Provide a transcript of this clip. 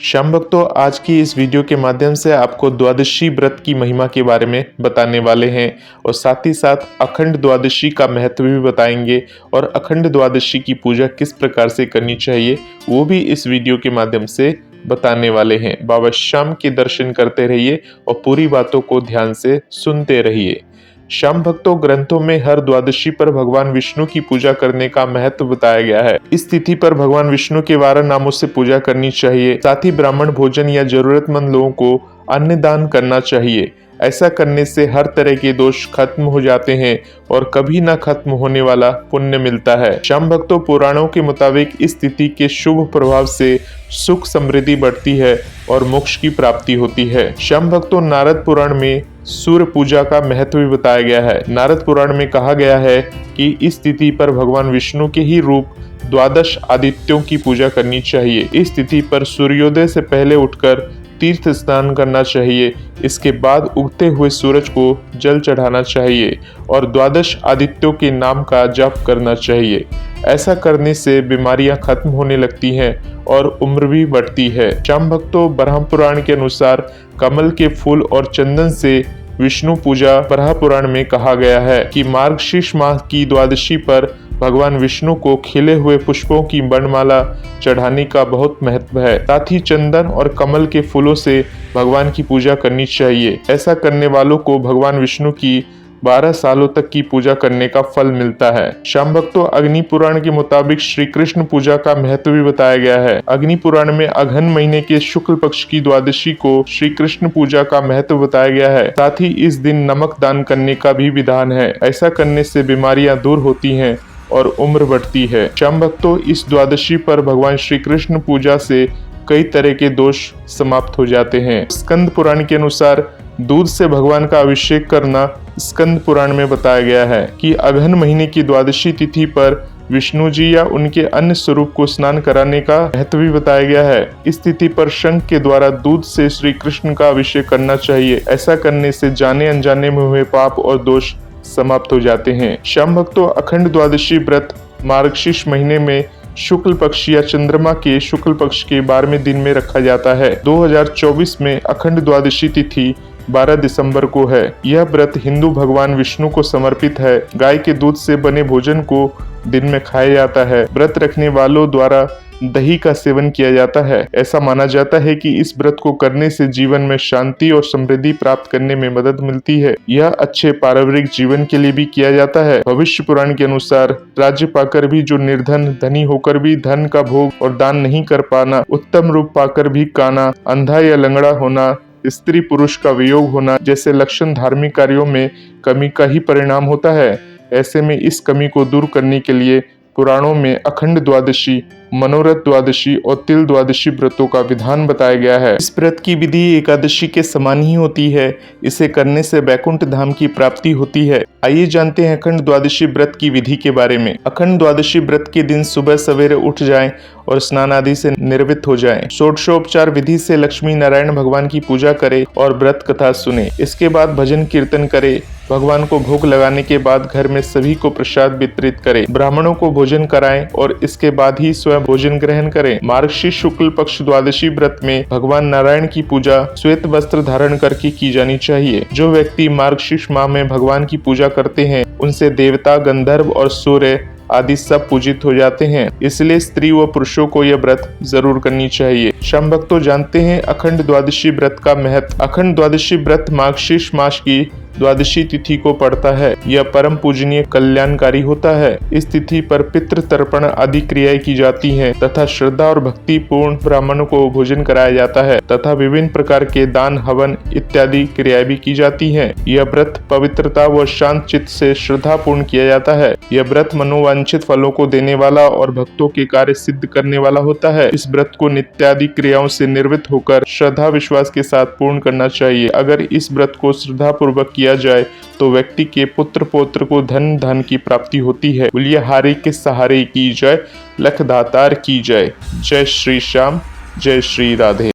श्याम भक्तों, आज की इस वीडियो के माध्यम से आपको द्वादशी व्रत की महिमा के बारे में बताने वाले हैं और साथ ही साथ अखंड द्वादशी का महत्व भी बताएंगे और अखंड द्वादशी की पूजा किस प्रकार से करनी चाहिए वो भी इस वीडियो के माध्यम से बताने वाले हैं। बाबा श्याम के दर्शन करते रहिए और पूरी बातों को ध्यान से सुनते रहिए। श्याम भक्तों, ग्रंथों में हर द्वादशी पर भगवान विष्णु की पूजा करने का महत्व बताया गया है। इस तिथि पर भगवान विष्णु के 12 नामों से पूजा करनी चाहिए। साथ ही ब्राह्मण भोजन या जरूरतमंद लोगों को अन्न दान करना चाहिए। ऐसा करने से हर तरह के दोष खत्म हो जाते हैं और कभी न खत्म होने वाला पुण्य मिलता है। श्याम भक्तों, पुराणों के मुताबिक इस तिथि के शुभ प्रभाव से सुख समृद्धि बढ़ती है और मोक्ष की प्राप्ति होती है। श्याम भक्तों, नारद पुराण में सूर्य पूजा का महत्व भी बताया गया है। नारद पुराण में कहा गया है कि इस तिथि पर भगवान विष्णु के ही रूप द्वादश आदित्यों की पूजा करनी चाहिए। इस तिथि पर सूर्योदय से पहले उठकर तीर्थ स्नान करना चाहिए। इसके बाद उगते हुए सूरज को जल चढ़ाना चाहिए और द्वादश आदित्यों के नाम का जाप करना चाहिए। ऐसा करने से बीमारियां खत्म होने लगती हैं और उम्र भी बढ़ती है। श्याम भक्तों, ब्रह्म पुराण के अनुसार कमल के फूल और चंदन से विष्णु पूजा ब्रह्म पुराण में कहा गया है कि मार्गशीर्ष माह की द्वादशी पर भगवान विष्णु को खिले हुए पुष्पों की वर्णमाला चढ़ाने का बहुत महत्व है। साथ ही चंदन और कमल के फूलों से भगवान की पूजा करनी चाहिए। ऐसा करने वालों को भगवान विष्णु की 12 सालों तक की पूजा करने का फल मिलता है। श्याम भक्तों, अग्नि पुराण के मुताबिक श्री कृष्ण पूजा का महत्व भी बताया गया है। अग्नि पुराण में अघन महीने के शुक्ल पक्ष की द्वादशी को श्री कृष्ण पूजा का महत्व बताया गया है। साथ ही इस दिन नमक दान करने का भी विधान है। ऐसा करने से बीमारियां दूर होती हैं और उम्र बढ़ती है। श्याम भक्तों, इस द्वादशी पर भगवान श्री कृष्ण पूजा से कई तरह के दोष समाप्त हो जाते हैं। स्कंद पुराण के अनुसार दूध से भगवान का अभिषेक करना स्कंद पुराण में बताया गया है कि अघन महीने की द्वादशी तिथि पर विष्णु जी या उनके अन्य स्वरूप को स्नान कराने का महत्व भी बताया गया है। इस तिथि पर शंख के द्वारा दूध से श्री कृष्ण का अभिषेक करना चाहिए। ऐसा करने से जाने अनजाने में हुए पाप और दोष समाप्त हो जाते हैं। श्याम भक्तों, अखंड द्वादशी व्रत मार्गशीर्ष महीने में शुक्ल पक्ष या चंद्रमा के शुक्ल पक्ष के 12वें दिन में रखा जाता है। 2024 में अखंड द्वादशी तिथि 12 दिसंबर को है। यह व्रत हिंदू भगवान विष्णु को समर्पित है। गाय के दूध से बने भोजन को दिन में खाया जाता है। व्रत रखने वालों द्वारा दही का सेवन किया जाता है। ऐसा माना जाता है कि इस व्रत को करने से जीवन में शांति और समृद्धि प्राप्त करने में मदद मिलती है। यह अच्छे पारिवारिक जीवन के लिए भी किया जाता है। भविष्य पुराण के अनुसार राज्य पाकर भी जो निर्धन, धनी होकर भी धन का भोग और दान नहीं कर पाना, उत्तम रूप पाकर भी काना, अंधा या लंगड़ा होना, स्त्री पुरुष का वियोग होना जैसे लक्षण धार्मिक कार्यों में कमी का ही परिणाम होता है। ऐसे में इस कमी को दूर करने के लिए पुराणों में अखंड द्वादशी, मनोरथ द्वादशी और तिल द्वादशी व्रतों का विधान बताया गया है। इस व्रत की विधि एकादशी के समान ही होती है। इसे करने से वैकुंठ धाम की प्राप्ति होती है। आइए जानते हैं अखंड द्वादशी व्रत की विधि के बारे में। अखंड द्वादशी व्रत के दिन सुबह सवेरे उठ जाएं और स्नान आदि से निर्वृत्त हो जाएं। षोडशोपचार विधि से लक्ष्मी नारायण भगवान की पूजा करें और व्रत कथा सुने। इसके बाद भजन कीर्तन करें। भगवान को भोग लगाने के बाद घर में सभी को प्रसाद वितरित करें। ब्राह्मणों को भोजन कराएं और इसके बाद ही स्वयं भोजन ग्रहण करें। मार्गशीर्ष शुक्ल पक्ष द्वादशी व्रत में भगवान नारायण की पूजा श्वेत वस्त्र धारण करके की जानी चाहिए। जो व्यक्ति मार्गशीर्ष माह में भगवान की पूजा करते हैं उनसे देवता, गंधर्व और सूर्य आदि सब पूजित हो जाते हैं। इसलिए स्त्री व पुरुषों को यह व्रत जरूर करनी चाहिए। श्याम भक्तों, जानते हैं अखंड द्वादशी व्रत का महत्व। अखंड द्वादशी व्रत मार्गशीर्ष मास की द्वादशी तिथि को पड़ता है। यह परम पूजनीय कल्याणकारी होता है। इस तिथि पर पितृ तर्पण आदि क्रियाएं की जाती हैं तथा श्रद्धा और भक्ति पूर्ण ब्राह्मणों को भोजन कराया जाता है तथा विभिन्न प्रकार के दान, हवन इत्यादि क्रियाएं भी की जाती हैं। यह व्रत पवित्रता व शांत चित्त से श्रद्धा पूर्ण किया जाता है। यह व्रत मनोवांछित फलों को देने वाला और भक्तों के कार्य सिद्ध करने वाला होता है। इस व्रत को नित्यादि क्रियाओं से निर्वृत्त होकर श्रद्धा विश्वास के साथ पूर्ण करना चाहिए। अगर इस व्रत को श्रद्धा पूर्वक किया जाए तो व्यक्ति के पुत्र पौत्र को धन धन की प्राप्ति होती है। बोलिए हारे के सहारे की जय, लख दातार की जय। जय श्री श्याम, जय श्री राधे।